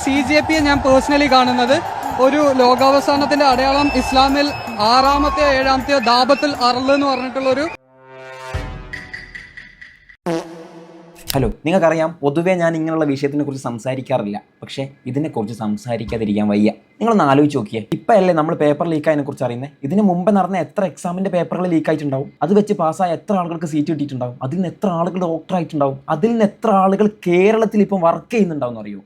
CJP ഞാൻ personally കാണുന്നത് ഒരു ലോകാവസാനത്തിന്റെ അടയാളം ഇസ്ലാമിൽ 6-ാമത്തെയോ 7-ാമത്തെയോ ദാബത്തുൽ അർള് എന്ന് പറഞ്ഞിട്ടുള്ളൊരു. ഹലോ, നിങ്ങൾക്കറിയാം പൊതുവേ ഞാൻ ഇങ്ങനെയുള്ള വിഷയത്തിനെ കുറിച്ച് സംസാരിക്കാറില്ല. പക്ഷേ ഇതിനെക്കുറിച്ച് സംസാരിക്കാതിരിക്കാൻ വയ്യ. നിങ്ങളൊന്ന് ആലോചിച്ച് നോക്കിയേ. ഇപ്പം അല്ലേ നമ്മൾ പേപ്പർ ലീക്കായതിനെ കുറിച്ച് അറിയുന്നത്? ഇതിന് മുമ്പ് നടന്ന എത്ര എക്സാമിൻ്റെ പേപ്പറുകൾ ലീക്കായിട്ടുണ്ടാവും? അത് വെച്ച് പാസ്സായ എത്ര ആളുകൾക്ക് സീറ്റ് കിട്ടിയിട്ടുണ്ടാവും? അതിൽ നിന്ന് എത്ര ആളുകൾ ഡോക്ടറായിട്ടുണ്ടാവും? അതിൽ നിന്ന് എത്ര ആളുകൾ കേരളത്തിൽ ഇപ്പം വർക്ക് ചെയ്യുന്നുണ്ടാവും അറിയോ?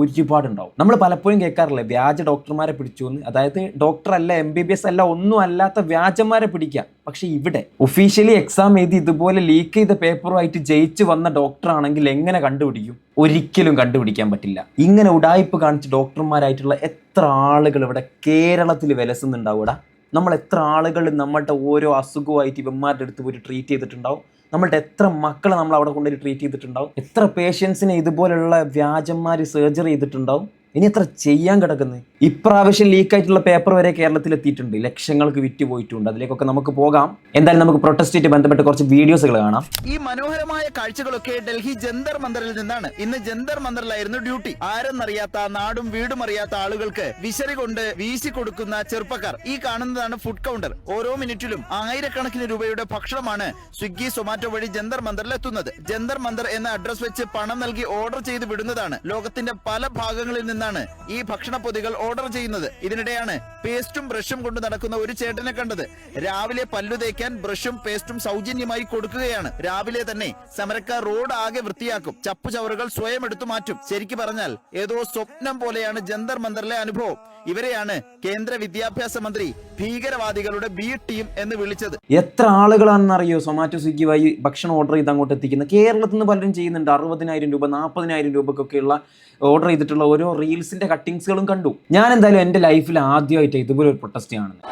ഒരുപാടുണ്ടാവും. നമ്മൾ പലപ്പോഴും കേൾക്കാറില്ലേ വ്യാജ ഡോക്ടർമാരെ പിടിച്ചു എന്ന്. അതായത് ഡോക്ടറല്ല, MBBS അല്ല, ഒന്നും അല്ലാത്ത വ്യാജന്മാരെ പിടിക്കുക. പക്ഷെ ഇവിടെ ഒഫീഷ്യലി എക്സാം എഴുതി ഇതുപോലെ ലീക്ക് ചെയ്ത പേപ്പറുമായിട്ട് ജയിച്ച് വന്ന ഡോക്ടറാണെങ്കിൽ എങ്ങനെ കണ്ടുപിടിക്കും? ഒരിക്കലും കണ്ടുപിടിക്കാൻ പറ്റില്ല. ഇങ്ങനെ ഉടായ്പ് കാണിച്ച് ഡോക്ടർമാരായിട്ടുള്ള എത്ര ആളുകൾ ഇവിടെ കേരളത്തിൽ വിലസുന്നുണ്ടാവൂടാ. നമ്മൾ എത്ര ആളുകൾ നമ്മളുടെ ഓരോ അസുഖമായിട്ട് ഇവന്മാരുടെ അടുത്ത് പോയി ട്രീറ്റ് ചെയ്തിട്ടുണ്ടാവും? നമ്മളുടെ എത്ര മക്കളെ നമ്മൾ അവിടെ കൊണ്ടുപോയി ട്രീറ്റ് ചെയ്തിട്ടുണ്ടാവും? എത്ര പേഷ്യൻസിനെ ഇതുപോലുള്ള വ്യാജന്മാർ സർജറി ചെയ്തിട്ടുണ്ടാവും? ഇനി എത്ര ചെയ്യാൻ കിടക്കുന്നത്? ഇപ്രാവശ്യം ലീക്കായിട്ടുള്ള പേപ്പർ വരെ കേരളത്തിൽ എത്തിയിട്ടുണ്ട്. ലക്ഷങ്ങൾക്ക് വിറ്റ് പോയിട്ടുണ്ട്. അതിലേക്കൊക്കെ നമുക്ക് പോകാം. എന്തായാലും നമുക്ക് പ്രൊട്ടസ്റ്റുമായിട്ട് ബന്ധപ്പെട്ട് കുറച്ച് വീഡിയോസുകൾ കാണാം. ഈ മനോഹരമായ കാഴ്ചകളൊക്കെ ഡൽഹി ജന്തർ മന്ദറിൽ നിന്നാണ്. ഇന്ന് ജന്തർ മന്ദറിലായിരുന്നു ഡ്യൂട്ടി. ആരെന്നറിയാത്ത, നാടും വീടും അറിയാത്ത ആളുകൾക്ക് വിശറി കൊണ്ട് വീശി കൊടുക്കുന്ന ചെറുപ്പക്കാർ. ഈ കാണുന്നതാണ് ഫുഡ് കൗണ്ടർ. ഓരോ മിനിറ്റിലും ആയിരക്കണക്കിന് രൂപയുടെ ഭക്ഷണമാണ് സ്വിഗ്ഗി, സൊമാറ്റോ വഴി ജന്തർ മന്ദറിൽ എത്തുന്നത്. ജന്തർ മന്ദർ എന്ന അഡ്രസ് വെച്ച് പണം നൽകി ഓർഡർ ചെയ്ത് വിടുന്നതാണ്. ലോകത്തിന്റെ പല ഭാഗങ്ങളിൽ നിന്നാണ് ഈ ഭക്ഷണ പൊതികൾ ഓർഡർ ചെയ്യുന്നത്. ഇതിനിടെയാണ് പേസ്റ്റും ബ്രഷും കൊണ്ട് നടക്കുന്ന ഒരു ചേട്ടനെ കണ്ടത്. രാവിലെ പല്ലു തേക്കാൻ ബ്രഷും പേസ്റ്റും സൗജന്യമായി കൊടുക്കുകയാണ്. രാവിലെ തന്നെ സമരക്കാർ റോഡ് ആകെ വൃത്തിയാക്കും. ചപ്പുചവറുകൾ സ്വയം എടുത്തു മാറ്റും. ശരിക്കു പറഞ്ഞാൽ ഏതോ സ്വപ്നം പോലെയാണ് ജന്തർ മന്ദറിലെ അനുഭവം. ഇവരെയാണ് കേന്ദ്ര വിദ്യാഭ്യാസ മന്ത്രി ഭീകരവാദികളുടെ B ടീം എന്ന് വിളിച്ചത്. എത്ര ആളുകളാണെന്നറിയോ സൊമാറ്റോ, സ്വിഗ്ഗി വഴി ഭക്ഷണം ഓർഡർ ചെയ്ത് അങ്ങോട്ട് എത്തിക്കുന്നത്? കേരളത്തിൽ നിന്ന് പലരും ചെയ്യുന്നുണ്ട്. 60,000 രൂപ 40,000 രൂപക്കൊക്കെയുള്ള ഓർഡർ ചെയ്തിട്ടുള്ള ഓരോ റീൽസിന്റെ കട്ടിങ്സുകളും കണ്ടു. ഞാൻ എന്തായാലും എൻ്റെ ലൈഫിൽ ആദ്യമായിട്ട് ഇതുപോലെ ഒരു പ്രൊട്ടസ്റ്റ് കാണുന്നത്.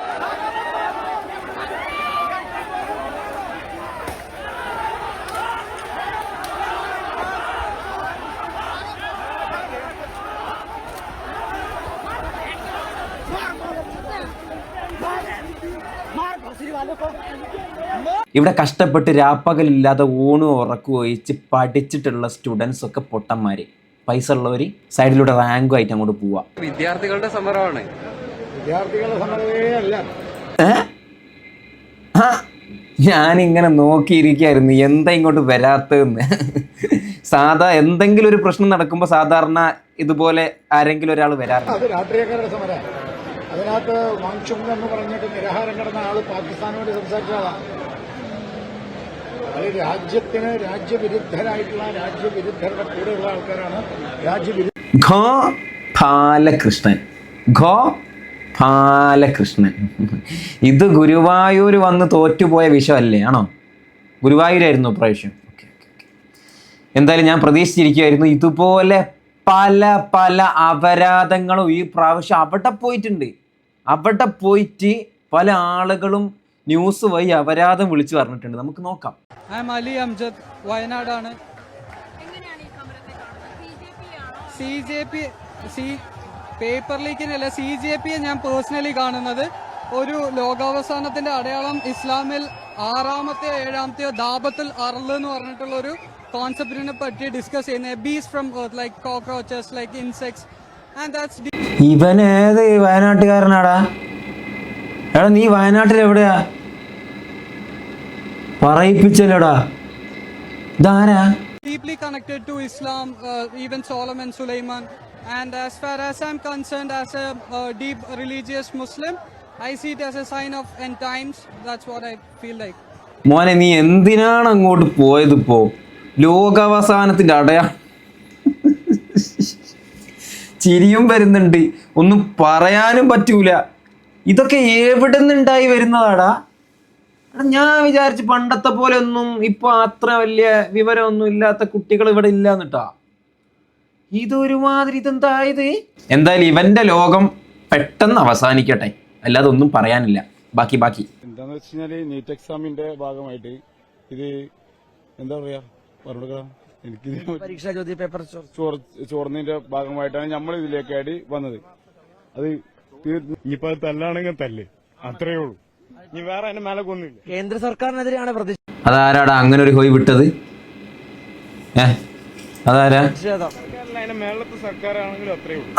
ഇവിടെ കഷ്ടപ്പെട്ട് രാപ്പകലില്ലാതെ ഊണും ഉറക്കും ഒഴിച്ച് പഠിച്ചിട്ടുള്ള സ്റ്റുഡൻസ് ഒക്കെ പൊട്ടന്മാര്. പൈസ ഉള്ളവർ സൈഡിലൂടെ റാങ്കും ആയിട്ട് അങ്ങോട്ട് പോവാ. വിദ്യാർത്ഥികളുടെ സമരമാണ്. ഞാനിങ്ങനെ നോക്കിയിരിക്കായിരുന്നു എന്താ ഇങ്ങോട്ട് വരാത്തതെന്ന്. സാധാ എന്തെങ്കിലും ഒരു പ്രശ്നം നടക്കുമ്പോൾ സാധാരണ ഇതുപോലെ ആരെങ്കിലും ഒരാൾ വരാറുണ്ട്. അത് രാഷ്ട്രീയക്കാരുടെ സമരം. അതിനകത്ത് വാങ്ചുങ് എന്ന് പറഞ്ഞിട്ട് നിരാഹാരം കിടന്ന ആള് പാകിസ്ഥാനോട് സംസാരിച്ചതാണ്. അത് രാജ്യത്തിന് രാജ്യവിരുദ്ധരായിട്ടുള്ള രാജ്യവിരുദ്ധരുടെ കൂടെയുള്ള ആൾക്കാരാണ് ഗോപാലകൃഷ്ണൻ. ഇത് ഗുരുവായൂർ വന്ന് തോറ്റുപോയ വിഷമല്ലേ? ആണോ? ഗുരുവായൂരായിരുന്നു പ്രാവശ്യം. എന്തായാലും ഞാൻ പ്രതീക്ഷിച്ചിരിക്കുകയായിരുന്നു ഇതുപോലെ പല പല അപരാധങ്ങളും ഈ പ്രാവശ്യം അവിടെ പോയിട്ടുണ്ട്. അവിടെ പോയിട്ട് പല ആളുകളും ന്യൂസ് വഴി അപരാധം വിളിച്ചു പറഞ്ഞിട്ടുണ്ട്. നമുക്ക് നോക്കാം. അലി അംജദ്, വയനാടാണ്. CJP പേപ്പർ ലീക്കിനല്ല, CJP ഞാൻ പേഴ്സണലി കാണുന്നത് ഒരു ലോകാവസാനത്തിന്റെ അടയാളം ഇസ്ലാമിൽ 6-ാമത്തെയോ 7-ാമത്തെയോ ദാബത്തുൽ അർള് എന്ന് പറഞ്ഞിട്ടുള്ള ഒരു കോൺസെപ്റ്റിനെ പറ്റി ഡിസ്കസ് ചെയ്യുന്നത്. Bees from earth, like cockroaches, like insects, and that's. ഇവൻ ഏത് വയനാട്ടുകാരനാടാ? എടാ നീ വയനാട്ടിൽ എവിടെയാ? പറയിപ്പിച്ചല്ലോടാ. ഇതാരാ? Deeply connected to Islam, even Solomon Sulaiman, and as far as I'm concerned, as a deep religious Muslim, I see it as a sign of end times. That's what I feel like. മോനെ നീ എന്തിനാണ് അങ്ങോട്ട് പോയതിപ്പോ? ലോകാവസാനത്തിന്റെ അടയാളം. ചിരിയും വരുന്നുണ്ട്, ഒന്നും പറയാനും പറ്റൂല. ഇതൊക്കെ എവിടെ നിന്നുണ്ടായി വരുന്നതാടാ? ഞാൻ വിചാരിച്ചു പണ്ടത്തെ പോലെ ഒന്നും ഇപ്പൊ അത്ര വലിയ വിവരമൊന്നും ഇല്ലാത്ത കുട്ടികൾ ഇവിടെ ഇല്ലാന്നിട്ടാ. ഇതൊരുമാതിരി ഇതെന്തായത്? എന്തായാലും ഇവന്റെ ലോകം പെട്ടെന്ന് അവസാനിക്കട്ടെ, അല്ലാതെ ഒന്നും പറയാനില്ല. ബാക്കി എന്താന്ന് വെച്ച് കഴിഞ്ഞാല് നീറ്റ് എക്സാമിന്റെ ഭാഗമായിട്ട് ഇത് എന്താ പറയാ എനിക്ക് പരീക്ഷാ ചോദ്യ പേപ്പർ ചോർന്നതിന്റെ ഭാഗമായിട്ടാണ് നമ്മൾ ഇതിലേക്കായിട്ട് വന്നത്. അത് ഇനിയിപ്പോ തല്ലാണെങ്കിൽ തല്ല്, അത്രയേ ഉള്ളൂ. ഇനി വേറെ അതിന്റെ മേലെ കൊന്നില്ല. കേന്ദ്ര സർക്കാരിനെതിരെയാണ് പ്രതിഷേധം. അതാരാടാ അങ്ങനെ ഒരു ഹോയ് വിട്ടത്? അതാരാ? മേളത്തെ സർക്കാരാണെങ്കിലും അത്രേ ഉള്ളൂ.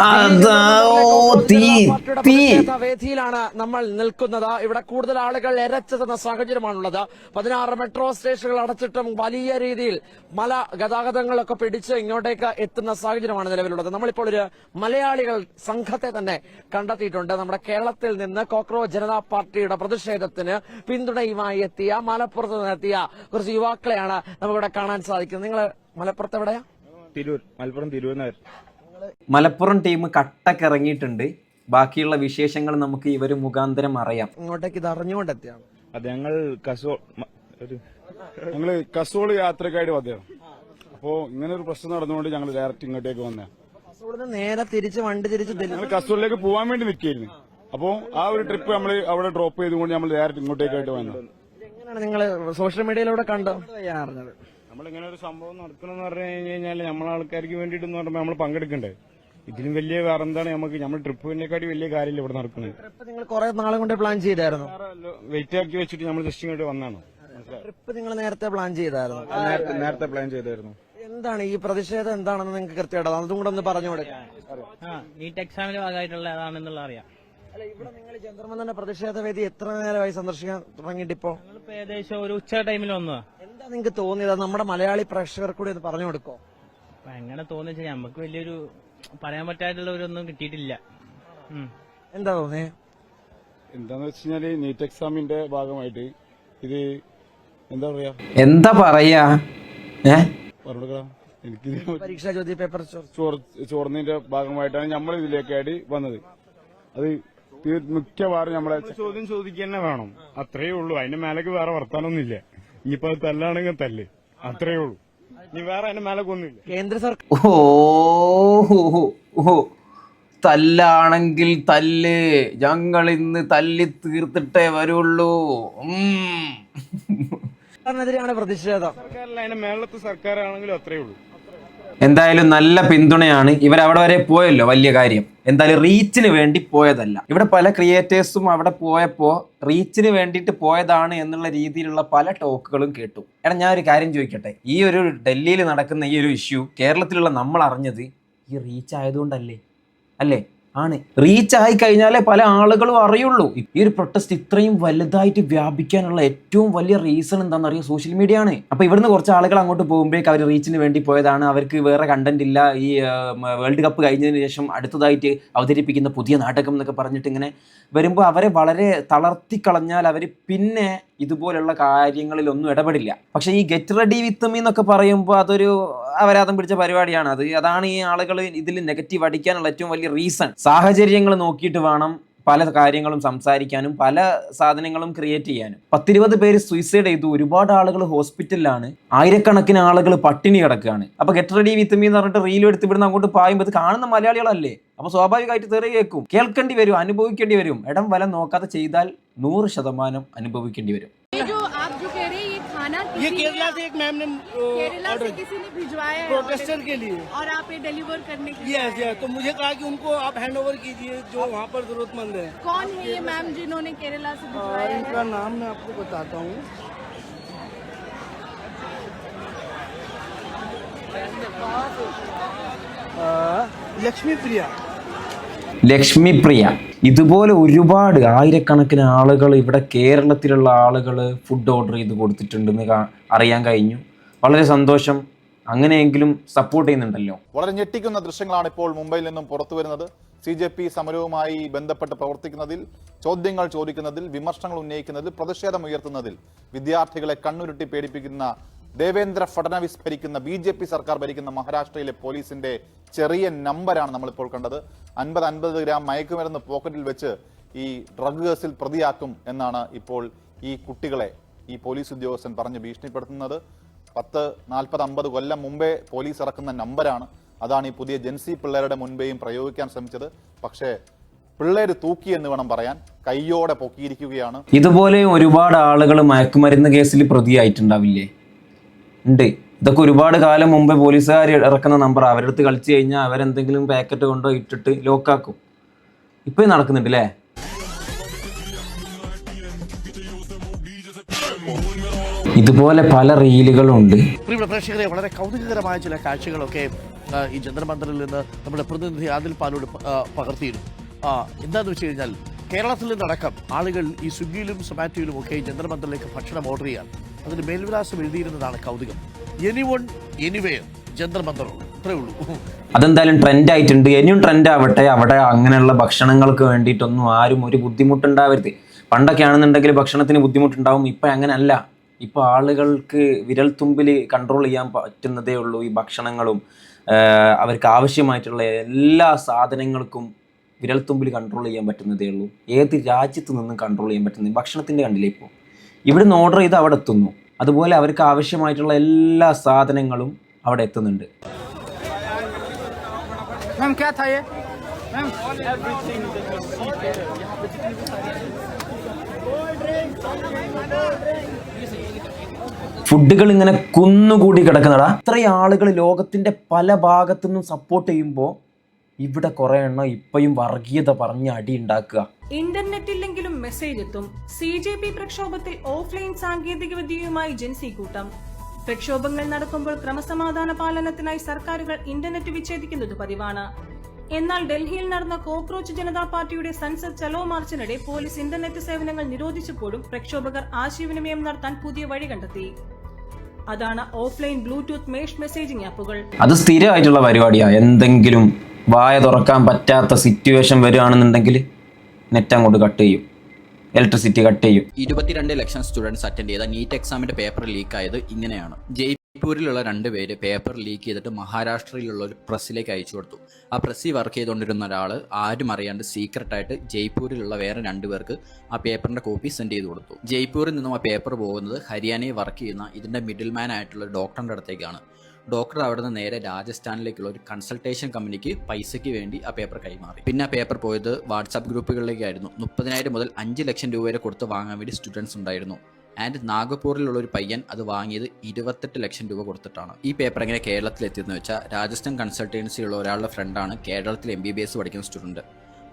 പ്രതിഷേധ വേദിയിലാണ് നമ്മൾ നിൽക്കുന്നത്. ഇവിടെ കൂടുതൽ ആളുകൾ എരച്ചെത്തുന്ന സാഹചര്യമാണുള്ളത്. 16 മെട്രോ സ്റ്റേഷനുകൾ അടച്ചിട്ടും വലിയ രീതിയിൽ മല ഗതാഗതങ്ങളൊക്കെ പിടിച്ച് ഇങ്ങോട്ടേക്ക് എത്തുന്ന സാഹചര്യമാണ് നിലവിലുള്ളത്. നമ്മളിപ്പോൾ ഒരു മലയാളികൾ സംഘത്തെ തന്നെ കണ്ടെത്തിയിട്ടുണ്ട്. നമ്മുടെ കേരളത്തിൽ നിന്ന് കോക്രോച്ച് ജനതാ പാർട്ടിയുടെ പ്രതിഷേധത്തിന് പിന്തുണയുമായി എത്തിയ മലപ്പുറത്ത് നിന്നെത്തിയ കുറച്ച് യുവാക്കളെയാണ് നമുക്കിവിടെ കാണാൻ സാധിക്കുന്നത്. നിങ്ങൾ മലപ്പുറത്ത് എവിടെയാ? മലപ്പുറം തിരൂരിനായിരുന്നു. മലപ്പുറം ടീം കട്ടക്കിറങ്ങിയിട്ടുണ്ട്. ബാക്കിയുള്ള വിശേഷങ്ങൾ നമുക്ക് ഇവർ മുഖാന്തരം അറിയാം. ഇങ്ങോട്ടേക്ക് ഇത് അറിഞ്ഞുകൊണ്ടെത്തിയാണ്. അത് ഞങ്ങള് കസോള് യാത്രക്കായിട്ട് വന്നതാണ്. അപ്പോ ഇങ്ങനെ ഒരു പ്രശ്നം നടന്നുകൊണ്ട് ഞങ്ങൾ ഡയറക്റ്റ് ഇങ്ങോട്ടേക്ക് വന്നേ. കസോളിന്ന് നേരെ തിരിച്ച് വണ്ടി തിരിച്ച് ഞങ്ങൾ കസോളിലേക്ക് പോകാൻ വേണ്ടി നിൽക്കായിരുന്നു. അപ്പോ ആ ഒരു ട്രിപ്പ് നമ്മൾ അവിടെ ഡ്രോപ്പ് ചെയ്തുകൊണ്ട് നമ്മൾ ഡയറക്റ്റ് ഇങ്ങോട്ടേക്കായിട്ട് വന്നത്. എങ്ങനെയാണ് നിങ്ങൾ സോഷ്യൽ മീഡിയയിലൂടെ കണ്ടോ? നമ്മളിങ്ങനെ ഒരു സംഭവം നടക്കണമെന്ന് പറഞ്ഞു കഴിഞ്ഞാൽ നമ്മളെ ആൾക്കാർക്ക് വേണ്ടിയിട്ടെന്ന് പറയുമ്പോൾ നമ്മൾ പങ്കെടുക്കണ്ടേ. ഇതിലും വലിയ വേറെ എന്താണ് നമുക്ക് നമ്മൾ ട്രിപ്പിനെക്കാട്ടി വലിയ കാര്യമില്ല ഇവിടെ നടക്കുന്നത്. ട്രിപ്പ് നിങ്ങൾ കുറെ നാളെ കൊണ്ട് പ്ലാൻ ചെയ്തായിരുന്നു? വെയിറ്റ് ആക്കി വെച്ചിട്ട് നമ്മൾ ജസ്റ്റ് ഇങ്ങോട്ട് വന്നാണ്. ട്രിപ്പ് നിങ്ങൾ നേരത്തെ പ്ലാൻ ചെയ്തായിരുന്നു? നേരത്തെ പ്ലാൻ ചെയ്തായിരുന്നു. എന്താണ് ഈ പ്രതിഷേധം എന്താണെന്ന് നിങ്ങൾക്ക് കൃത്യമായിട്ട് അതും കൂടെ ഒന്ന് പറഞ്ഞു കൊടുക്കാം. നീറ്റ് എക്സാമിന്റെ ഭാഗമായിട്ടുള്ളതാണെന്നുള്ള അറിയാം. അല്ല, ഇവിടെ നിങ്ങൾ ജന്തർമന്ദറിന്റെ പ്രതിഷേധ വേദി എത്ര നേരമായി സന്ദർശിക്കാൻ തുടങ്ങിയിട്ട് ഇപ്പോ? ഞങ്ങളിപ്പോ ഏകദേശം ഒരു ഉച്ച ടൈമിൽ വന്നതാ. എന്താ നിങ്ങൾക്ക് തോന്നിയത്? നമ്മുടെ മലയാളി പ്രേക്ഷകർ കൂടി ഒന്ന് പറഞ്ഞു കൊടുക്കോ. എങ്ങനെ തോന്നിച്ചാൽ നമുക്ക് വലിയൊരു പറയാൻ പറ്റായിട്ടുള്ള ഒരൊന്നും കിട്ടിയിട്ടില്ല. എന്താ തോന്നിയേ? എന്താന്ന് വെച്ച് കഴിഞ്ഞാല് നീറ്റ് എക്സാമിന്റെ ഭാഗമായിട്ട് ഇത് എന്താ പറയാ എനിക്ക് പരീക്ഷാ ചോദ്യ പേപ്പർ ചോർന്നതിന്റെ ഭാഗമായിട്ടാണ് നമ്മൾ ഇതിലേക്കായിട്ട് വന്നത്. അത് മിക്കവാറും നമ്മളെ ചോദ്യം ചോദിക്കുക തന്നെ വേണം. അത്രേ ഉള്ളൂ. അതിന്റെ മേലേക്ക് വേറെ വർത്താനൊന്നുമില്ല. ഇനിയിപ്പോ അത് തല്ലാണെങ്കിൽ തല്ല്, അത്രേ ഉള്ളൂ. ഇനി വേറെ അതിന്റെ മേലേക്ക് ഒന്നുമില്ല. കേന്ദ്ര സർക്കാർ തല്ലാണെങ്കിൽ തല്ല്, ഞങ്ങൾ ഇന്ന് തല്ലി തീർത്തിട്ടേ വരുള്ളൂ. സർക്കാരിനെതിരെയാണ് പ്രതിഷേധം. സർക്കാരല്ല, അതിന്റെ മേളത്തെ സർക്കാരാണെങ്കിലും അത്രേ ഉള്ളൂ. എന്തായാലും നല്ല പിന്തുണയാണ്. ഇവരവിടെ വരെ പോയല്ലോ, വലിയ കാര്യം. എന്തായാലും റീച്ചിന് വേണ്ടി പോയതല്ല. ഇവിടെ പല ക്രിയേറ്റേഴ്സും അവിടെ പോയപ്പോൾ റീച്ചിന് വേണ്ടിയിട്ട് പോയതാണ് എന്നുള്ള രീതിയിലുള്ള പല ടോക്കുകളും കേട്ടു. എടാ, ഞാൻ ഒരു കാര്യം ചോദിക്കട്ടെ. ഈ ഒരു ഡൽഹിയിൽ നടക്കുന്ന ഈ ഒരു ഇഷ്യൂ കേരളത്തിലുള്ള നമ്മൾ അറിഞ്ഞത് ഈ റീച്ച് ആയതുകൊണ്ടല്ലേ? അല്ലേ? ആണ്. റീച്ച് ആയി കഴിഞ്ഞാലേ പല ആളുകളും അറിയുള്ളൂ. ഈ ഒരു പ്രൊട്ടസ്റ്റ് ഇത്രയും വലുതായിട്ട് വ്യാപിക്കാനുള്ള ഏറ്റവും വലിയ റീസൺ എന്താണെന്ന് അറിയാം, സോഷ്യൽ മീഡിയ ആണ്. അപ്പൊ ഇവിടുന്ന് കുറച്ച് ആളുകൾ അങ്ങോട്ട് പോകുമ്പോഴേക്ക് അവർ റീച്ചിന് വേണ്ടി പോയതാണ്, അവർക്ക് വേറെ കണ്ടന്റ് ഇല്ല, ഈ വേൾഡ് കപ്പ് കഴിഞ്ഞതിന് ശേഷം അടുത്തതായിട്ട് അവതരിപ്പിക്കുന്ന പുതിയ നാടകം എന്നൊക്കെ പറഞ്ഞിട്ട് ഇങ്ങനെ വരുമ്പോൾ അവരെ വളരെ തളർത്തിക്കളഞ്ഞാൽ അവർ പിന്നെ ഇതുപോലുള്ള കാര്യങ്ങളിലൊന്നും ഇടപെടില്ല. പക്ഷെ ഈ ഗെറ്റ് റെഡി വിത്ത് മീ എന്നൊക്കെ പറയുമ്പോൾ അതൊരു അപരാധം പിടിച്ച പരിപാടിയാണ്. അതാണ് ഈ ആളുകൾ ഇതിൽ നെഗറ്റീവ് അടിക്കാനുള്ള ഏറ്റവും വലിയ റീസൺ. സാഹചര്യങ്ങൾ നോക്കിയിട്ട് വേണം പല കാര്യങ്ങളും സംസാരിക്കാനും പല സാധനങ്ങളും ക്രിയേറ്റ് ചെയ്യാനും. 10-20 പേര് സൂയിസൈഡ് ചെയ്തു, ഒരുപാട് ആളുകൾ ഹോസ്പിറ്റലിലാണ്, ആയിരക്കണക്കിന് ആളുകൾ പട്ടിണി കിടക്കുകയാണ്. അപ്പൊ ഗെറ്റ് റെഡി വിത്ത് മീ എന്ന് പറഞ്ഞിട്ട് റീലും എടുത്ത് ഇവിടുന്ന് അങ്ങോട്ട് പായുമ്പോൾ ഇത് കാണുന്ന മലയാളികളല്ലേ? അപ്പൊ സ്വാഭാവികമായിട്ട് തെറി കേൾക്കും, കേൾക്കേണ്ടി വരും, അനുഭവിക്കേണ്ടി വരും. ഇടം വലം നോക്കാതെ ചെയ്താൽ 100% അനുഭവിക്കേണ്ടി वരും. ये केरला से एक मैम ने केरला से किसी ने भिजवाया है प्रोटेस्टर के लिए और आप ये डिलीवर करने के लिए। यस यस, तो मुझे कहा कि उनको आप हैंड ओवर कीजिए जो वहाँ पर जरूरतमंद है। कौन है ये मैम जिन्होंने केरला से भिजवाया है? इनका नाम मैं आपको बताता हूँ। लक्ष्मी प्रिया। ലക്ഷ്മി പ്രിയ. ഇതുപോലെ ഒരുപാട് ആയിരക്കണക്കിന് ആളുകൾ ഇവിടെ കേരളത്തിലുള്ള ആളുകൾ ഫുഡ് ഓർഡർ ചെയ്ത് കൊടുത്തിട്ടുണ്ടെന്ന് അറിയാൻ കഴിഞ്ഞു. വളരെ സന്തോഷം. അങ്ങനെയെങ്കിലും സപ്പോർട്ട് ചെയ്യുന്നുണ്ടല്ലോ. വളരെ ഞെട്ടിക്കുന്ന ദൃശ്യങ്ങളാണ് ഇപ്പോൾ മുംബൈയിൽ നിന്നും പുറത്തു വരുന്നത്. CJP സമരവുമായി ബന്ധപ്പെട്ട് പ്രവർത്തിക്കുന്നതിൽ, ചോദ്യങ്ങൾ ചോദിക്കുന്നതിൽ, വിമർശനങ്ങൾ ഉന്നയിക്കുന്നതിൽ, പ്രതിഷേധമുയർത്തുന്നതിൽ വിദ്യാർത്ഥികളെ കണ്ണുരുട്ടി പേടിപ്പിക്കുന്ന ദേവേന്ദ്ര ഫഡ്നവിസ് ഭരിക്കുന്ന BJP സർക്കാർ ഭരിക്കുന്ന മഹാരാഷ്ട്രയിലെ പോലീസിന്റെ ചെറിയ നമ്പറാണ് നമ്മളിപ്പോൾ കണ്ടത്. 50 ഗ്രാം മയക്കുമരുന്ന് പോക്കറ്റിൽ വെച്ച് ഈ ഡ്രഗ് കേസിൽ പ്രതിയാക്കും എന്നാണ് ഇപ്പോൾ ഈ കുട്ടികളെ ഈ പോലീസ് ഉദ്യോഗസ്ഥൻ പറഞ്ഞ് ഭീഷണിപ്പെടുത്തുന്നത്. 10, 40, 50 കൊല്ലം മുമ്പേ പോലീസ് ഇറക്കുന്ന നമ്പറാണ്. അതാണ് ഈ പുതിയ ജെൻസി പിള്ളേരുടെ മുൻപേയും പ്രയോഗിക്കാൻ ശ്രമിച്ചത്. പക്ഷേ പിള്ളേര് തൂക്കി എന്ന് വേണം പറയാൻ, കയ്യോടെ പൊക്കിയിരിക്കുകയാണ്. ഇതുപോലെ ഒരുപാട് ആളുകൾ മയക്കുമരുന്ന് കേസിൽ പ്രതിയായിട്ടുണ്ടാവില്ലേ? ഉണ്ട്. ഇതൊക്കെ ഒരുപാട് കാലം മുമ്പ് പോലീസുകാർ ഇറക്കുന്ന നമ്പർ. അവരുടെ അടുത്ത് കളിച്ചു കഴിഞ്ഞാൽ അവരെന്തെങ്കിലും പാക്കറ്റ് കൊണ്ടോ ഇട്ടിട്ട് ലോക്കാക്കും. ഇപ്പം നടക്കുന്നുണ്ട് അല്ലേ? ഇതുപോലെ പല റീലുകളുണ്ട്. പ്രിയ പ്രേക്ഷകരെ, വളരെ കൗതുകകരമായ ചില കാഴ്ചകളൊക്കെ ഈ ജന്തർ മന്ദറിൽ നിന്ന് നമ്മുടെ പ്രതിനിധി ആദിൽ പാലോട് പകർത്തിയിരുന്നു. എന്താണെന്ന് വെച്ച് കഴിഞ്ഞാൽ കേരളത്തിൽ നിന്നടക്കം ആളുകൾ ഈ സ്വിഗ്ഗിയിലും സൊമാറ്റോയിലും ഒക്കെ ജന്തർ മന്ദറിലേക്ക് ഭക്ഷണം ഓർഡർ ചെയ്യാൻ അതിന് മേൽവിലാസം എഴുതിയിരുന്നതാണ് കൗതുകം. എനിവൺ എനിവേർ ജന്തർ മന്ദർ, അത്രേ ഉള്ളൂ. അതെന്തായാലും ട്രെൻഡ് ആയിട്ടുണ്ട്. ഇനിയും ട്രെൻഡ് ആവട്ടെ. അവിടെ അങ്ങനെയുള്ള ഭക്ഷണങ്ങൾക്ക് വേണ്ടിയിട്ടൊന്നും ആരും ഒരു ബുദ്ധിമുട്ടുണ്ടാവരുത്. പണ്ടൊക്കെ ആണെന്നുണ്ടെങ്കിൽ ഭക്ഷണത്തിന് ബുദ്ധിമുട്ടുണ്ടാവും. ഇപ്പം അങ്ങനെയല്ല. ഇപ്പോൾ ആളുകൾക്ക് വിരൽത്തുമ്പിൽ കൺട്രോൾ ചെയ്യാൻ പറ്റുന്നതേ ഉള്ളൂ. ഈ ഭക്ഷണങ്ങളും അവർക്ക് ആവശ്യമായിട്ടുള്ള എല്ലാ സാധനങ്ങൾക്കും വിരൽത്തുമ്പിൽ കൺട്രോൾ ചെയ്യാൻ പറ്റുന്നതേ ഉള്ളൂ. ഏത് രാജ്യത്ത് നിന്നും കൺട്രോൾ ചെയ്യാൻ പറ്റുന്നത്. ഭക്ഷണത്തിൻ്റെ കണ്ടില്ലേ, ഇപ്പോൾ ഇവിടുന്ന് ഓർഡർ ചെയ്ത് അവിടെ എത്തുന്നു. അതുപോലെ അവർക്ക് ആവശ്യമായിട്ടുള്ള എല്ലാ സാധനങ്ങളും അവിടെ എത്തുന്നുണ്ട്. ഫുഡുകൾ ഇങ്ങനെ കുന്നുകൂടി കിടക്കുന്നതാ. ഇത്രയും ആളുകൾ ലോകത്തിന്റെ പല ഭാഗത്തു നിന്നും സപ്പോർട്ട് ചെയ്യുമ്പോൾ ഇവിടെ കുറെ എണ്ണം ഇപ്പോഴും വർഗീയത പറഞ്ഞ് അടി ഉണ്ടാക്കുക. ഇന്റർനെറ്റില്ലെങ്കിലും മെസ്സേജ് എത്തും. CJP പ്രക്ഷോഭത്തിൽ ഓഫ്ലൈൻ സാങ്കേതിക വിദ്യയുമായി ജൻസി കൂട്ടം. പ്രക്ഷോഭങ്ങൾ നടക്കുമ്പോൾ ക്രമസമാധാന പാലനത്തിനായി സർക്കാരുകൾ ഇന്റർനെറ്റ് വിച്ഛേദിക്കുന്നത് പതിവാണ്. എന്നാൽ ഡൽഹിയിൽ നടന്ന കോക്രോച്ച് ജനതാ പാർട്ടിയുടെ സൻസദ് ചലോ മാർച്ചിനിടെ പോലീസ് ഇന്റർനെറ്റ് സേവനങ്ങൾ നിരോധിച്ചപ്പോഴും പ്രക്ഷോഭകർ ആശയവിനിമയം നടത്താൻ പുതിയ വഴി കണ്ടെത്തി. അതാണ് ഓഫ്ലൈൻ ബ്ലൂടൂത്ത് മേഷ് മെസ്സേജിംഗ് ആപ്പുകൾ. അത് സ്ഥിരമായിട്ടുള്ള പരിപാടിയാണ്. എന്തെങ്കിലും വായ തുറക്കാൻ പറ്റാത്ത സിറ്റുവേഷൻ വരികയാണെന്നുണ്ടെങ്കിൽ നെറ്റ് അങ്ങോട്ട് കട്ട് ചെയ്യും, ഇലക്ട്രിസിറ്റി കട്ട് ചെയ്യും. 22 ലക്ഷം സ്റ്റുഡൻസ് അറ്റൻഡ് ചെയ്ത നീറ്റ് എക്സാമിന്റെ പേപ്പർ ലീക്ക് ആയത് ഇങ്ങനെയാണ്. ജയ്പൂരിലുള്ള 2 പേര് പേപ്പർ ലീക്ക് ചെയ്തിട്ട് മഹാരാഷ്ട്രയിലുള്ള ഒരു പ്രസ്സിലേക്ക് അയച്ചു കൊടുത്തു. ആ പ്രസ്സിൽ വർക്ക് ചെയ്തുകൊണ്ടിരുന്ന ഒരാൾ ആരും അറിയാണ്ട് സീക്രട്ടായിട്ട് ജയ്പൂരിലുള്ള വേറെ 2 പേർക്ക് ആ പേപ്പറിന്റെ കോപ്പി സെൻഡ് ചെയ്ത് കൊടുത്തു. ജയ്പൂരിൽ നിന്നും ആ പേപ്പർ പോകുന്നത് ഹരിയാനയിൽ വർക്ക് ചെയ്യുന്ന ഇതിന്റെ മിഡിൽ മാൻ ആയിട്ടുള്ള ഡോക്ടറിന്റെ അടുത്തേക്കാണ്. ഡോക്ടർ അവിടെ നിന്ന് നേരെ രാജസ്ഥാനിലേക്കുള്ള ഒരു കൺസൾട്ടേഷൻ കമ്പനിക്ക് പൈസയ്ക്ക് വേണ്ടി ആ പേപ്പർ കൈമാറി. പിന്നെ ആ പേപ്പർ പോയത് വാട്സാപ്പ് ഗ്രൂപ്പുകളിലേക്കായിരുന്നു. 30,000 മുതൽ 5 ലക്ഷം രൂപ വരെ കൊടുത്ത് വാങ്ങാൻ വേണ്ടി സ്റ്റുഡൻസ് ഉണ്ടായിരുന്നു. ആൻഡ് നാഗപ്പൂരിലുള്ള ഒരു പയ്യൻ അത് വാങ്ങിയത് 28 ലക്ഷം രൂപ കൊടുത്തിട്ടാണ്. ഈ പേപ്പർ എങ്ങനെ കേരളത്തിൽ എത്തിയെന്ന് വെച്ചാൽ രാജസ്ഥാൻ കൺസൾട്ടൻസിയുള്ള ഒരാളുടെ ഫ്രണ്ടാണ് കേരളത്തിൽ MBBS പഠിക്കുന്ന സ്റ്റുഡൻറ്റ്.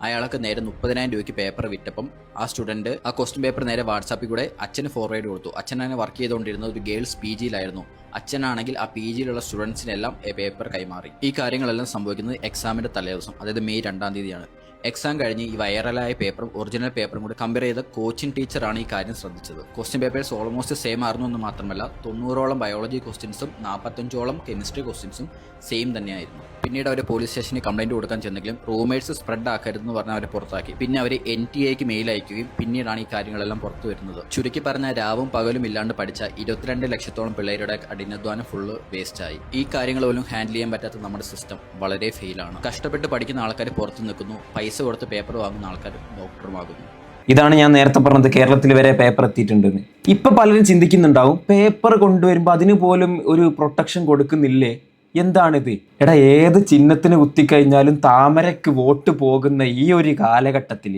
അയാൾക്ക് നേരെ 30,000 രൂപയ്ക്ക് പേപ്പർ വിറ്റപ്പം ആ സ്റ്റുഡൻറ്റ് ആ ക്വസ്റ്റ്യൻ പേപ്പർ നേരെ വാട്സാപ്പിൽ കൂടെ അച്ഛന് ഫോർവേഡ് കൊടുത്തു. അച്ഛനാണ് വർക്ക് ചെയ്തുകൊണ്ടിരുന്നത് ഒരു ഗേൾസ് PGയിലായിരുന്നു. അച്ഛനാണെങ്കിൽ ആ PGയിലുള്ള സ്റ്റുഡൻസിനെല്ലാം പേപ്പർ കൈമാറി. ഈ കാര്യങ്ങളെല്ലാം സംഭവിക്കുന്നത് എക്സാമിൻ്റെ തലേദിവസം, അതായത് മെയ് 2-ാം തീയതിയാണ്. എക്സാം കഴിഞ്ഞ് ഈ വൈറലായ പേപ്പറും ഒറിജിനൽ പേപ്പറും കൂടി കമ്പയർ ചെയ്ത കോച്ചിങ് ടീച്ചറാണ് ഈ കാര്യം ശ്രദ്ധിച്ചത്. ക്വസ്റ്റ്യൻ പേപ്പേഴ്സ് ഓൾമോസ്റ്റ് സെയിം ആയിരുന്നു എന്ന് മാത്രമല്ല 90ഓളം ബയോളജി ക്വസ്റ്റ്യൻസും 45ഓളം കെമിസ്ട്രി ക്വസ്റ്റ്യൻസും സെയിം തന്നെയായിരുന്നു. പിന്നീട് അവർ പോലീസ് സ്റ്റേഷനിൽ കംപ്ലൈൻറ്റ് കൊടുക്കാൻ ചെന്നെങ്കിലും റൂമേഴ്സ് സ്പ്രെഡ് ആക്കരുതെന്ന് പറഞ്ഞ് അവരെ പുറത്താക്കി. പിന്നെ അവർ NTAക്ക് മെയിൽ അയക്കുകയും പിന്നീടാണ് ഈ കാര്യങ്ങളെല്ലാം പുറത്തു വരുന്നത്. ചുരുക്കി പറഞ്ഞ രാവും പകലും ഇല്ലാണ്ട് പഠിച്ച 22 ലക്ഷത്തോളം പിള്ളേരുടെ കഠിനാധ്വാനം ഫുള്ള് വേസ്റ്റായി. ഈ കാര്യങ്ങൾ പോലും ഹാൻഡിൽ ചെയ്യാൻ പറ്റാത്ത നമ്മുടെ സിസ്റ്റം വളരെ ഫെയിലാണ്. കഷ്ടപ്പെട്ട് പഠിക്കുന്ന ആൾക്കാർ പുറത്തു നിൽക്കുന്നു, പൈസ കൊടുത്ത് പേപ്പർ വാങ്ങുന്ന ആൾക്കാർ ഡോക്ടറുമാകുന്നു. ഇതാണ് ഞാൻ നേരത്തെ പറഞ്ഞത്, കേരളത്തിൽ വരെ പേപ്പർ എത്തിയിട്ടുണ്ടെന്ന്. ഇപ്പം പലരും ചിന്തിക്കുന്നുണ്ടാവും, പേപ്പർ കൊണ്ടുവരുമ്പോൾ അതിന് പോലും ഒരു പ്രൊട്ടക്ഷൻ കൊടുക്കുന്നില്ലേ, എന്താണിത്? എടാ, ഏത് ചിഹ്നത്തിന് കുത്തിക്കഴിഞ്ഞാലും താമരയ്ക്ക് വോട്ട് പോകുന്ന ഈ ഒരു കാലഘട്ടത്തിൽ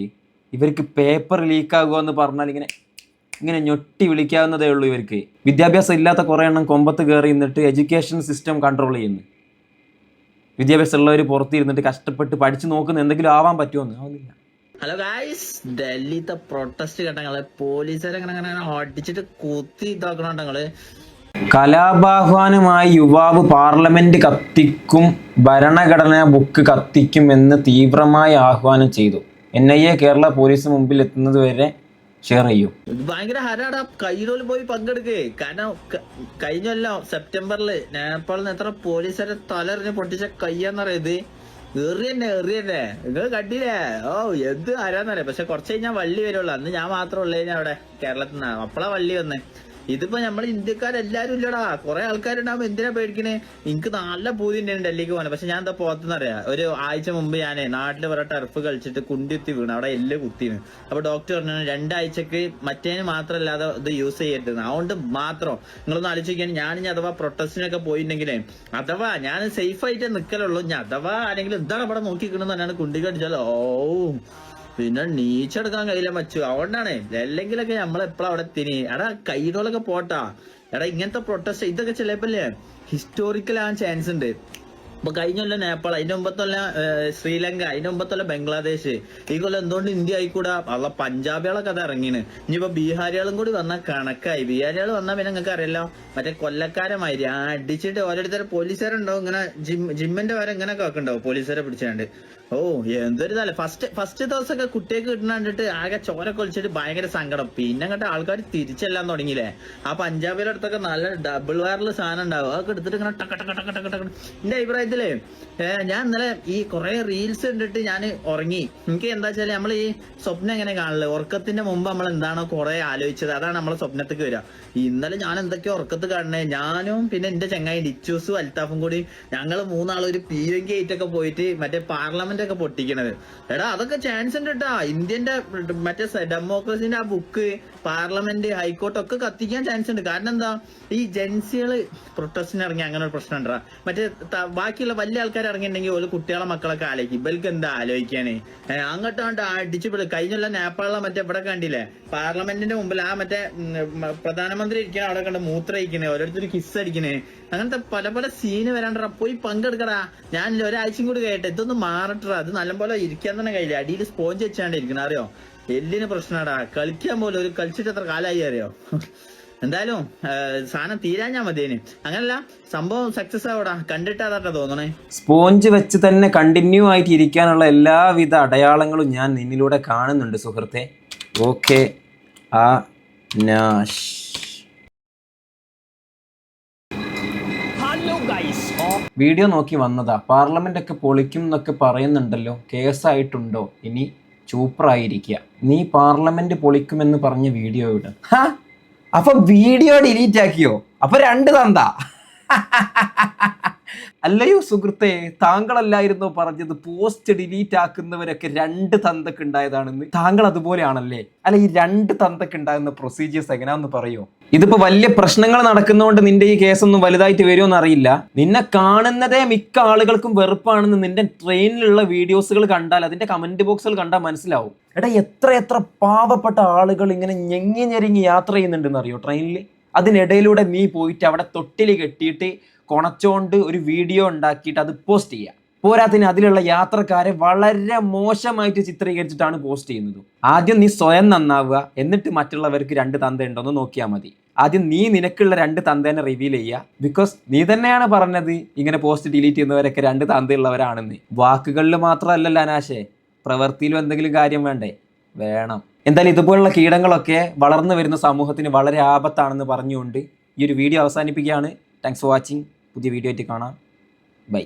ഇവർക്ക് പേപ്പർ ലീക്കാകുക എന്ന് പറഞ്ഞാൽ ഇങ്ങനെ ഞൊട്ടി വിളിക്കാവുന്നതേ ഉള്ളൂ. ഇവർക്ക് വിദ്യാഭ്യാസം ഇല്ലാത്ത കുറേ എണ്ണം കൊമ്പത്ത് കയറി നിന്നിട്ട് എഡ്യൂക്കേഷൻ സിസ്റ്റം കൺട്രോൾ ചെയ്യുന്നു. വിദ്യാഭ്യാസം ഉള്ളവർ പുറത്തിരുന്നിട്ട് കഷ്ടപ്പെട്ട് പഠിച്ചു നോക്കുന്ന എന്തെങ്കിലും ആവാൻ പറ്റുമെന്ന് ആവുന്നില്ല. ഹലോ ഗായ്സ്, ഡൽഹിത്തെ പ്രൊട്ടസ്റ്റ് കേട്ടങ്ങള് പോലീസുകാരെ ഓടിച്ചിട്ട് കുത്തി ഇതാക്കണങ്ങള്. കലാപാഹ്വാനമായി യുവാവ് പാർലമെന്റ് കത്തിക്കും, ഭരണഘടനാ ബുക്ക് കത്തിക്കും എന്ന് തീവ്രമായി ആഹ്വാനം ചെയ്തു. NIA കേരള പോലീസ് മുമ്പിൽ എത്തുന്നത് വരെ ഷെയർ ചെയ്യൂ. ഭയങ്കര ഹരാടാ, കയ്യിലോല് പോയി പങ്കെടുക്കേ. കാരണം കഴിഞ്ഞല്ലോ സെപ്റ്റംബറിൽ നേപ്പാളിൽ നിന്ന് എത്ര പോലീസുകാരെ തലറിഞ്ഞ് പൊട്ടിച്ച കയ്യാന്നറിയത്. എറിയന്നെ നിങ്ങൾ കണ്ടില്ലേ? ഓ എന്ത് ആരാന്നറിയാം. പക്ഷെ കുറച്ച് കഴിഞ്ഞാൽ വള്ളി വരുള്ളൂ. അന്ന് ഞാൻ മാത്രം ഉള്ളേ അവിടെ കേരളത്തിൽ നിന്ന്. അപ്പളാ വള്ളി വന്നേ. ഇതിപ്പോ നമ്മൾ ഇന്ത്യക്കാരെല്ലാരും ഇല്ലടാ, കുറെ ആൾക്കാരുണ്ടാവുമ്പോ എന്തിനാ പേടിക്കണേ? എനിക്ക് നല്ല പൂതി ഉണ്ടായിരുന്നു ഡൽഹിക്ക് പോകാൻ. പക്ഷെ ഞാൻ എന്താ പോകത്തെന്നറിയാം, ഒരു ആഴ്ച മുമ്പ് ഞാനേ നാട്ടില് കുറെ ടർഫ് കളിച്ചിട്ട് കുത്തി വീണ്, അവിടെ എല്ലാം കുത്തിന്ന്. അപ്പൊ ഡോക്ടർ പറഞ്ഞു 2 ആഴ്ചക്ക് മറ്റേന് മാത്രമല്ലാതെ ഇത് യൂസ് ചെയ്യരുത്. അതുകൊണ്ട് മാത്രം നിങ്ങളൊന്ന് ആലോചിക്കാൻ, ഞാനിനി അഥവാ പ്രൊട്ടസ്റ്റിനൊക്കെ പോയിട്ടുണ്ടെങ്കിലേ, അഥവാ ഞാൻ സേഫ് ആയിട്ടേ നിക്കലുള്ളൂ. ഞാൻ അഥവാ ആരെങ്കിലും എന്താണ് അവിടെ നോക്കിക്കണെന്ന് പറഞ്ഞാണ് കുണ്ടി കടിച്ചാലോ പിന്നെ നീച്ചെടുക്കാൻ കഴിയില്ല മച്ചു. അതുകൊണ്ടാണ് അല്ലെങ്കിലൊക്കെ നമ്മളെപ്പോഴും അവിടെ എത്തിന്. എടാ കൈകളൊക്കെ പോട്ടാ. എടാ ഇങ്ങനത്തെ പ്രൊട്ടസ്റ്റ് ഇതൊക്കെ ചിലപ്പല്ലേ ഹിസ്റ്റോറിക്കൽ ആവാൻ ചാൻസ് ഉണ്ട്. ഇപ്പൊ കഴിഞ്ഞ നേപ്പാൾ, അതിന്റെ മുമ്പത്തുള്ള ശ്രീലങ്ക, അതിന്റെ മുമ്പത്തുള്ള ബംഗ്ലാദേശ്, ഈ കൊല്ലം എന്തുകൊണ്ട് ഇന്ത്യ ആയിക്കൂടാ? അള്ള പഞ്ചാബികളൊക്കെ അത് ഇറങ്ങിന്. ഇനിയിപ്പോ ബീഹാരികളും കൂടി വന്നാൽ കണക്കായി. ബീഹാരികൾ വന്നാൽ പിന്നെ നിങ്ങൾക്ക് അറിയാലോ, മറ്റേ കൊല്ലക്കാരമാതിരി അടിച്ചിട്ട് ഓരോരുത്തർ പോലീസുകാരുണ്ടാവും ഇങ്ങനെ ജിമ്മിന്റെ വരെ ഇങ്ങനെയൊക്കെ വെക്കുണ്ടാവും പോലീസുകാരെ പിടിച്ചാണ്ട്. ഓ എന്തൊരു തല. ഫസ്റ്റ് ദിവസമൊക്കെ കുട്ടിയൊക്കെ കിട്ടുന്ന കണ്ടിട്ട് ആകെ ചോര കൊലിച്ചിട്ട് ഭയങ്കര സങ്കടം. പിന്നെ അങ്ങോട്ട് ആൾക്കാർ തിരിച്ചെല്ലാം തുടങ്ങിയില്ലേ. ആ പഞ്ചാബിയുടെ അടുത്തൊക്കെ നല്ല ഡബിൾ വയറിൽ സാധനം ഉണ്ടാവും, അതൊക്കെ എടുത്തിട്ട് ഇങ്ങനെ ടക്ക ടക്ക ടക്ക ടക്ക ടക്ക. എന്റെ അഭിപ്രായത്തില് ഞാൻ ഇന്നലെ ഈ കുറെ റീൽസ് കണ്ടിട്ട് ഞാൻ ഉറങ്ങി. എനിക്ക് എന്താ വെച്ചാല് നമ്മൾ ഈ സ്വപ്നം എങ്ങനെ കാണില്ല, ഉറക്കത്തിന്റെ മുമ്പ് നമ്മൾ എന്താണോ കുറെ ആലോചിച്ചത് അതാണ് നമ്മളെ സ്വപ്നത്തേക്ക് വരിക. ഇന്നലെ ഞാൻ എന്തൊക്കെയോ ഉറക്കത്ത് കാണണേ, ഞാനും പിന്നെ എന്റെ ചങ്ങായി ഡിച്ചൂസും അൽത്താഫും കൂടി ഞങ്ങള് മൂന്നാളും ഒരു PNG ഒക്കെ പോയിട്ട് മറ്റേ പാർലമെന്റ് ഒക്കെ പൊട്ടിക്കണത്. എടാ അതൊക്കെ ചാൻസ് ഉണ്ട് കേട്ടാ. ഇന്ത്യന്റെ മറ്റേ ഡെമോക്രസിന്റെ ആ ബുക്ക്, പാർലമെന്റ്, ഹൈക്കോർട്ട് ഒക്കെ കത്തിക്കാൻ ചാൻസ് ഉണ്ട്. കാരണം എന്താ, ഈ ജെൻസികള് പ്രൊട്ടസ്റ്റിന് ഇറങ്ങി അങ്ങനെ ഒരു പ്രശ്നം ഉണ്ടാ. മറ്റേ ബാക്കിയുള്ള വലിയ ആൾക്കാർ ഇറങ്ങിയിട്ടുണ്ടെങ്കിൽ ഒരു കുട്ടികളെ മക്കളൊക്കെ ആലോചിക്കും, ഇവർക്ക് എന്താ ആലോചിക്കാന്. അങ്ങോട്ട് അടിച്ചു കഴിഞ്ഞുള്ള നേപ്പാളിലെ മറ്റേ ഇവിടെ കണ്ടില്ലേ, പാർലമെന്റിന്റെ മുമ്പിൽ ആ മറ്റേ പ്രധാനമന്ത്രി ഇരിക്കണ അവിടെ കണ്ട് മൂത്രയിക്കണേ, ഓരോരുത്തർ കിസ് അടിക്കണേ, അങ്ങനത്തെ പല പല സീന് വരാണ്ടടാ. പോയി പങ്കെടുക്കടാ. ഞാൻ ഒരാഴ്ചയും കൂടി കേട്ടെ, ഇതൊന്നും മാറട്ടാ. അത് നല്ലപോലെ ഇരിക്കാൻ തന്നെ കഴിയില്ല, അടിയിൽ സ്പോഞ്ച് വെച്ചാണ്ട് ഇരിക്കണം, അറിയോ? എല്ലിന് പ്രശ്നമാടാ. കളിക്കാൻ പോലും ഒരു കളിച്ചിട്ട് എത്ര കാലായി അറിയോ? എന്തായാലും സാധനം തീരാഞ്ഞാ മതിയേന്. അങ്ങനല്ല, സംഭവം സക്സസ് ആവടാ. കണ്ടിട്ട് അതാട്ടാ തോന്നണേ. സ്പോഞ്ച് വെച്ച് തന്നെ കണ്ടിന്യൂ ആയിട്ട് ഇരിക്കാനുള്ള എല്ലാവിധ അടയാളങ്ങളും ഞാൻ നിന്നിലൂടെ കാണുന്നുണ്ട് സുഹൃത്തെ. ഓക്കെ ആ നാഷ്. വീഡിയോ നോക്കി വന്നതാ. പാർലമെന്റ് ഒക്കെ പൊളിക്കും എന്നൊക്കെ പറയുന്നുണ്ടല്ലോ, കേസായിട്ടുണ്ടോ? ഇനി ചൂപ്പറായിരിക്കുക. നീ പാർലമെന്റ് പൊളിക്കുമെന്ന് പറഞ്ഞ വീഡിയോ ഇട. അപ്പൊ വീഡിയോ ഡിലീറ്റ് ആക്കിയോ? അപ്പൊ 2 തന്ത. അല്ലയോ സുഹൃത്തെ, താങ്കളല്ലായിരുന്നോ പറഞ്ഞത് പോസ്റ്റ് ഡിലീറ്റ് ആക്കുന്നവരൊക്കെ 2 തന്തക്ക് ഉണ്ടായതാണെന്ന്? താങ്കൾ അതുപോലെയാണല്ലേ? അല്ല, ഈ 2 തന്തക്ക് ഉണ്ടാകുന്ന പ്രൊസീജിയേഴ്സ് എങ്ങനെയാന്ന് പറയോ? ഇതിപ്പോ വലിയ പ്രശ്നങ്ങൾ നടക്കുന്നതുകൊണ്ട് നിന്റെ ഈ കേസൊന്നും വലുതായിട്ട് വരുമോന്ന് അറിയില്ല. നിന്നെ കാണുന്നതേ മിക്ക ആളുകൾക്കും വെറുപ്പാണെന്ന് നിന്റെ ട്രെയിനിലുള്ള വീഡിയോസുകൾ കണ്ടാൽ, അതിന്റെ കമന്റ് ബോക്സുകൾ കണ്ടാൽ മനസ്സിലാവും. എടാ, എത്ര പാവപ്പെട്ട ആളുകൾ ഇങ്ങനെ ഞെങ്ങി ഞെരുങ്ങി യാത്ര ചെയ്യുന്നുണ്ടെന്ന് അറിയോ ട്രെയിനിൽ? അതിനിടയിലൂടെ നീ പോയിട്ട് അവിടെ തൊട്ടിൽ കെട്ടിയിട്ട് കൊണച്ചോണ്ട് ഒരു വീഡിയോ ഉണ്ടാക്കിയിട്ട് അത് പോസ്റ്റ് ചെയ്യുക. പോരാത്തിന് അതിലുള്ള യാത്രക്കാരെ വളരെ മോശമായിട്ട് ചിത്രീകരിച്ചിട്ടാണ് പോസ്റ്റ് ചെയ്യുന്നത്. ആദ്യം നീ സ്വയം നന്നാവുക, എന്നിട്ട് മറ്റുള്ളവർക്ക് 2 തന്ത ഉണ്ടോന്ന് നോക്കിയാൽ മതി. ആദ്യം നീ നിനക്കുള്ള 2 തന്തേനെ റിവീൽ ചെയ്യുക. ബിക്കോസ് നീ തന്നെയാണ് പറഞ്ഞത് ഇങ്ങനെ പോസ്റ്റ് ഡിലീറ്റ് ചെയ്യുന്നവരൊക്കെ 2 തന്തയുള്ളവരാണെന്ന്. വാക്കുകളിൽ മാത്രമല്ലല്ലോ അനാശേ, പ്രവൃത്തിയിലും എന്തെങ്കിലും കാര്യം വേണ്ടേ? വേണം. എന്തായാലും ഇതുപോലുള്ള കീടങ്ങളൊക്കെ വളർന്നു വരുന്ന സമൂഹത്തിന് വളരെ ആപത്താണെന്ന് പറഞ്ഞുകൊണ്ട് ഈ ഒരു വീഡിയോ അവസാനിപ്പിക്കുകയാണ്. Thanks for watching. പുതിയ വീഡിയോ ആയിട്ട് കാണാം. ബൈ.